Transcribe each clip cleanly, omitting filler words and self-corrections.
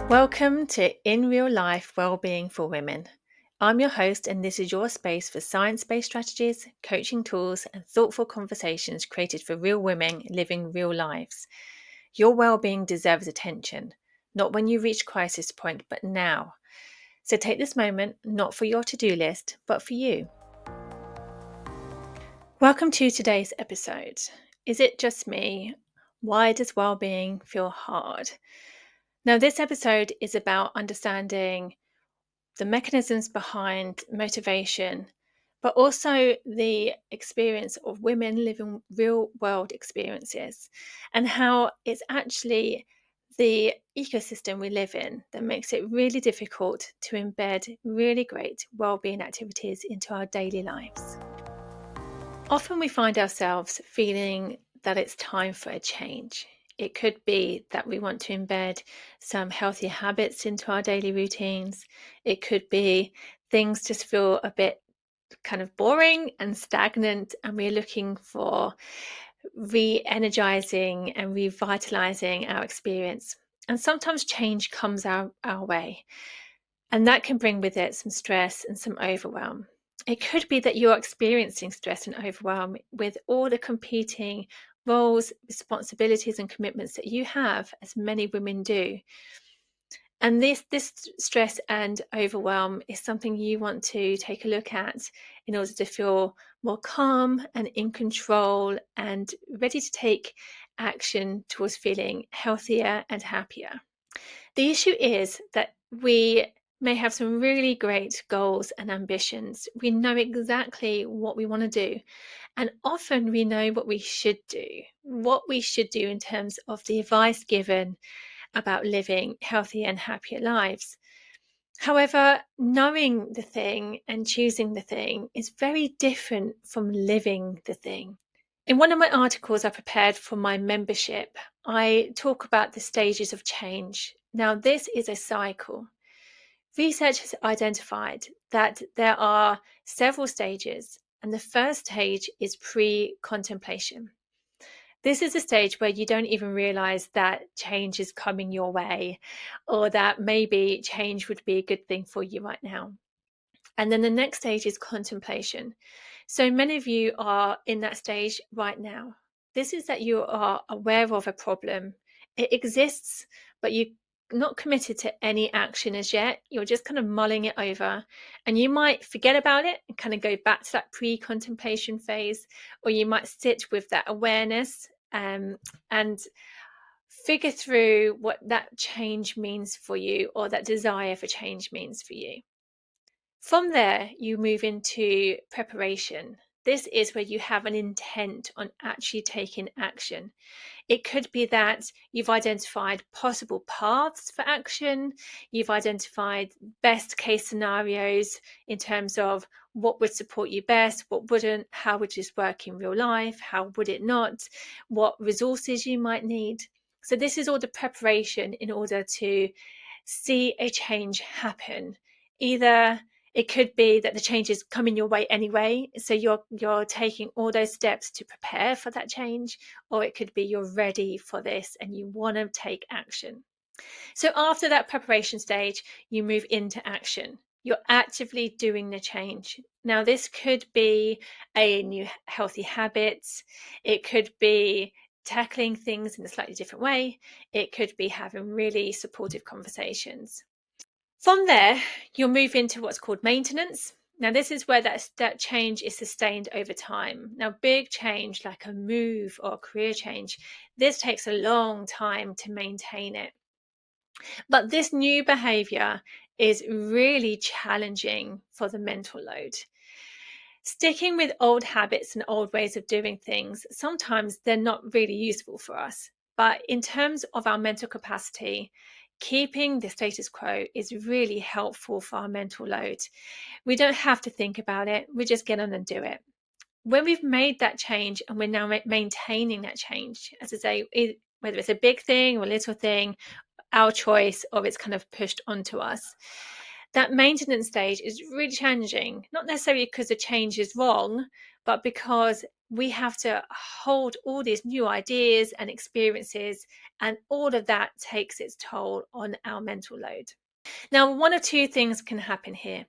Welcome to In Real Life Wellbeing for Women. I'm your host, and this is your space for science-based strategies, coaching tools, and thoughtful conversations created for real women living real lives. Your well-being deserves attention, not when you reach crisis point, but now. So take this moment, not for your to-do list, but for you. Welcome to today's episode. Is it just me? Why does well-being feel hard? Now, this episode is about understanding the mechanisms behind motivation, but also the experience of women living real world experiences and how it's actually the ecosystem we live in that makes it really difficult to embed really great well-being activities into our daily lives. Often we find ourselves feeling that it's time for a change. It could be that we want to embed some healthy habits into our daily routines. It could be things just feel a bit kind of boring and stagnant, and we're looking for re-energizing and revitalizing our experience. And sometimes change comes our way, and that can bring with it some stress and some overwhelm. It could be that you're experiencing stress and overwhelm with all the competing roles, responsibilities, and commitments that you have, as many women do. And this stress and overwhelm is something you want to take a look at in order to feel more calm and in control and ready to take action towards feeling healthier and happier. The issue is that we may have some really great goals and ambitions. We know exactly what we want to do. And often we know what we should do in terms of the advice given about living healthy and happier lives. However, knowing the thing and choosing the thing is very different from living the thing. In one of my articles I prepared for my membership, I talk about the stages of change. Now, this is a cycle. Research has identified that there are several stages, and the first stage is pre-contemplation. This is a stage where you don't even realize that change is coming your way, or that maybe change would be a good thing for you right now. And then the next stage is contemplation. So many of you are in that stage right now. This is that you are aware of a problem. It exists, but you're not committed to any action as yet. You're just kind of mulling it over, and you might forget about it and kind of go back to that pre-contemplation phase, or you might sit with that awareness and figure through what that change means for you, or that desire for change means for you. From there, you move into preparation. This is where you have an intent on actually taking action. It could be that you've identified possible paths for action. You've identified best case scenarios in terms of what would support you best, what wouldn't, how would this work in real life, how would it not, what resources you might need. So this is all the preparation in order to see a change happen. Either it could be that the change is coming your way anyway, so you're taking all those steps to prepare for that change, or it could be you're ready for this and you want to take action. So after that preparation stage, you move into action. You're actively doing the change. Now, this could be a new healthy habit. It could be tackling things in a slightly different way. It could be having really supportive conversations. From there, you'll move into what's called maintenance. Now, this is where that change is sustained over time. Now, big change like a move or a career change, this takes a long time to maintain it. But this new behavior is really challenging for the mental load. Sticking with old habits and old ways of doing things, sometimes they're not really useful for us. But in terms of our mental capacity, keeping the status quo is really helpful for our mental load. We don't have to think about it. We just get on and do it. When we've made that change and we're now maintaining that change, as I say, whether it's a big thing or a little thing, our choice, or it's kind of pushed onto us, That maintenance stage is really challenging, not necessarily because the change is wrong, but because we have to hold all these new ideas and experiences, and all of that takes its toll on our mental load. Now, one of two things can happen here.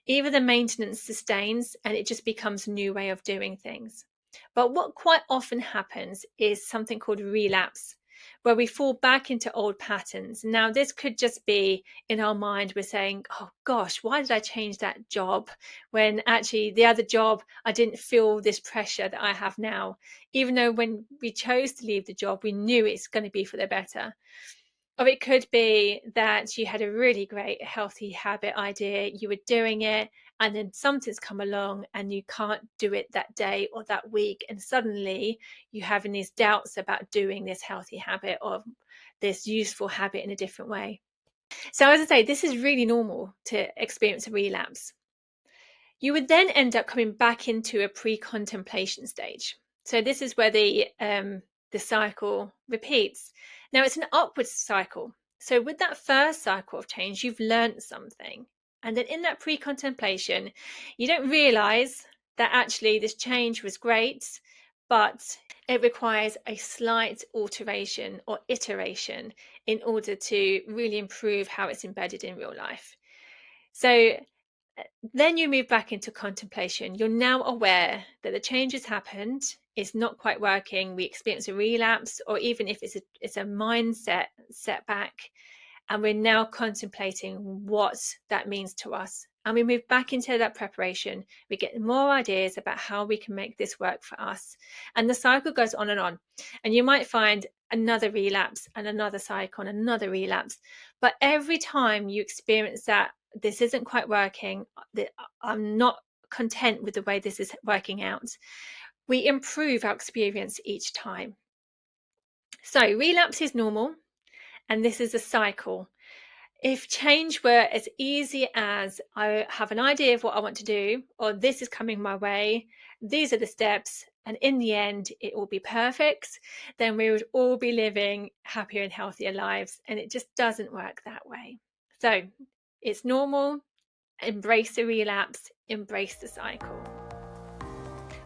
Either the maintenance sustains and it just becomes a new way of doing things. But what quite often happens is something called relapse, where we fall back into old patterns. Now, this could just be in our mind, we're saying, oh gosh, why did I change that job when actually the other job, I didn't feel this pressure that I have now, even though when we chose to leave the job, we knew it's going to be for the better. Or it could be that you had a really great healthy habit idea, you were doing it, and then something's come along and you can't do it that day or that week. And suddenly you're having these doubts about doing this healthy habit or this useful habit in a different way. So, as I say, this is really normal to experience a relapse. You would then end up coming back into a pre-contemplation stage. So this is where the cycle repeats. Now it's an upward cycle. So with that first cycle of change, you've learned something. And then in that pre-contemplation, you don't realize that actually this change was great, but it requires a slight alteration or iteration in order to really improve how it's embedded in real life. So then you move back into contemplation. You're now aware that the change has happened. It's not quite working. We experience a relapse, or even if it's a mindset setback, and we're now contemplating what that means to us. And we move back into that preparation. We get more ideas about how we can make this work for us. And the cycle goes on. And you might find another relapse and another cycle and another relapse. But every time you experience that, this isn't quite working, I'm not content with the way this is working out, we improve our experience each time. So relapse is normal, and this is a cycle. If change were as easy as I have an idea of what I want to do, or this is coming my way, these are the steps, and in the end it will be perfect, then we would all be living happier and healthier lives. And it just doesn't work that way. So it's normal. Embrace the relapse, embrace the cycle.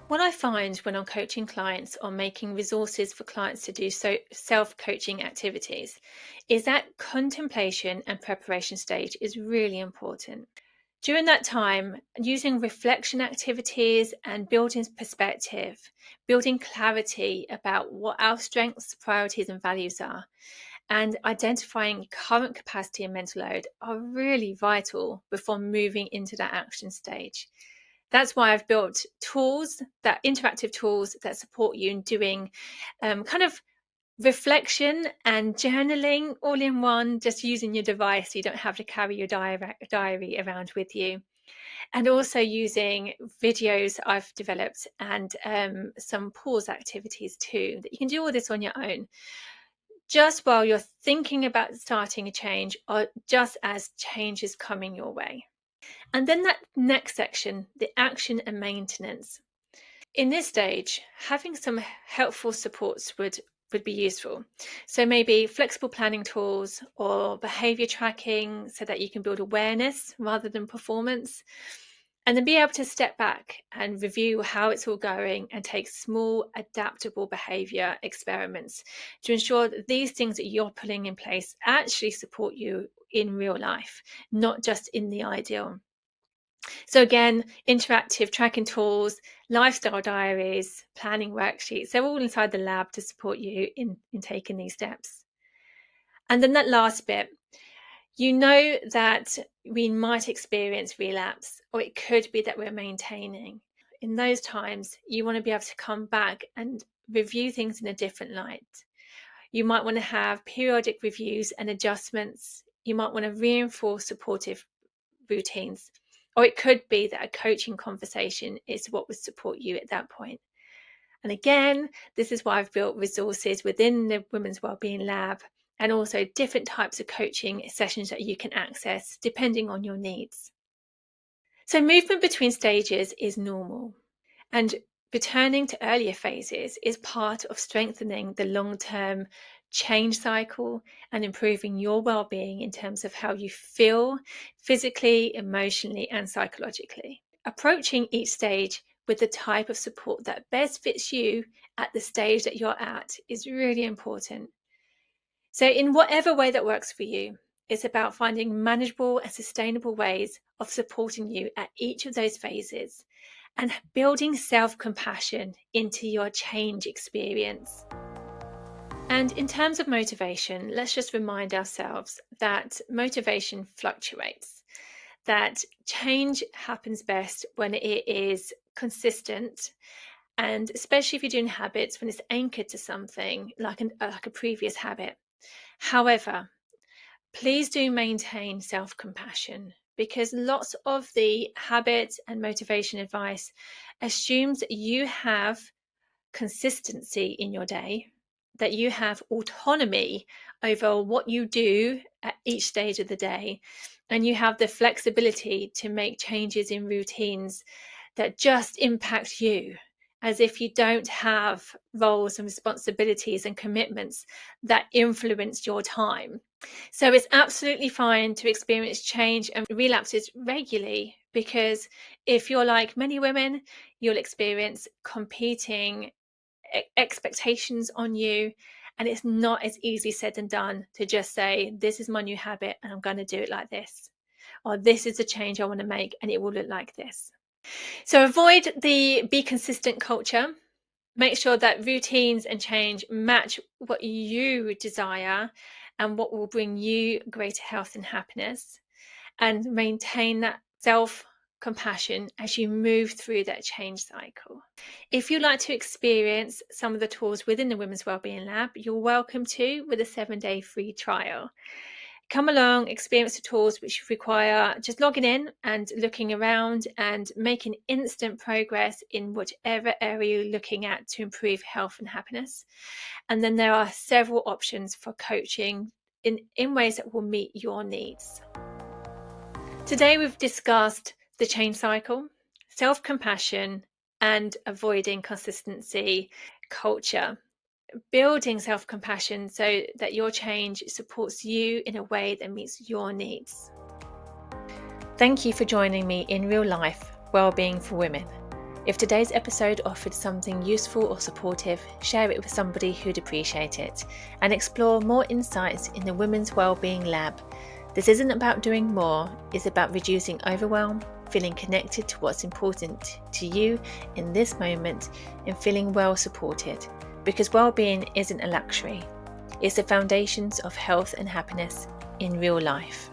What I find when I'm coaching clients or making resources for clients to do self-coaching activities is that contemplation and preparation stage is really important. During that time, using reflection activities and building perspective, building clarity about what our strengths, priorities, and values are, and identifying current capacity and mental load are really vital before moving into that action stage. That's why I've built tools, that interactive tools that support you in doing kind of reflection and journaling all in one, just using your device. So you don't have to carry your diary around with you. And also using videos I've developed and some pause activities too, that you can do all this on your own, just while you're thinking about starting a change or just as change is coming your way. And then that next section, the action and maintenance. In this stage, having some helpful supports would be useful. So maybe flexible planning tools or behaviour tracking so that you can build awareness rather than performance. And then be able to step back and review how it's all going and take small adaptable behaviour experiments to ensure that these things that you're putting in place actually support you in real life, not just in the ideal. So again, interactive tracking tools, lifestyle diaries, planning worksheets, they're all inside the lab to support you in taking these steps. And then that last bit, you know that we might experience relapse, or it could be that we're maintaining. In those times, you want to be able to come back and review things in a different light. You might want to have periodic reviews and adjustments. You might want to reinforce supportive routines. Or it could be that a coaching conversation is what would support you at that point. And again, this is why I've built resources within the Women's Wellbeing Lab, and also different types of coaching sessions that you can access depending on your needs. So movement between stages is normal. And Returning to earlier phases is part of strengthening the long-term change cycle and improving your well-being in terms of how you feel physically, emotionally, and psychologically. Approaching each stage with the type of support that best fits you at the stage that you're at is really important. So in whatever way that works for you, it's about finding manageable and sustainable ways of supporting you at each of those phases and building self-compassion into your change experience. And in terms of motivation, let's just remind ourselves that motivation fluctuates, that change happens best when it is consistent, and especially if you're doing habits, when it's anchored to something like a previous habit. However, please do maintain self-compassion, because lots of the habit and motivation advice assumes that you have consistency in your day, that you have autonomy over what you do at each stage of the day, and you have the flexibility to make changes in routines that just impact you, as if you don't have roles and responsibilities and commitments that influence your time. So it's absolutely fine to experience change and relapses regularly, because if you're like many women, you'll experience competing expectations on you, and it's not as easy said than done to just say, this is my new habit and I'm going to do it like this, or this is the change I want to make and it will look like this. So avoid the be consistent culture. Make sure that routines and change match what you desire and what will bring you greater health and happiness, and maintain that self-compassion as you move through that change cycle. If you'd like to experience some of the tools within the Women's Wellbeing Lab, you're welcome to with a 7-day free trial. Come along, experience the tools, which require just logging in and looking around and making instant progress in whatever area you're looking at to improve health and happiness. And then there are several options for coaching in ways that will meet your needs. Today we've discussed the change cycle, self-compassion, and avoiding consistency culture. Building self-compassion so that your change supports you in a way that meets your needs. Thank you for joining me in Real Life Wellbeing for Women. If today's episode offered something useful or supportive, share it with somebody who'd appreciate it, and explore more insights in the Women's Wellbeing Lab. This isn't about doing more, it's about reducing overwhelm, feeling connected to what's important to you in this moment, and feeling well supported. Because well-being isn't a luxury, it's the foundations of health and happiness in real life.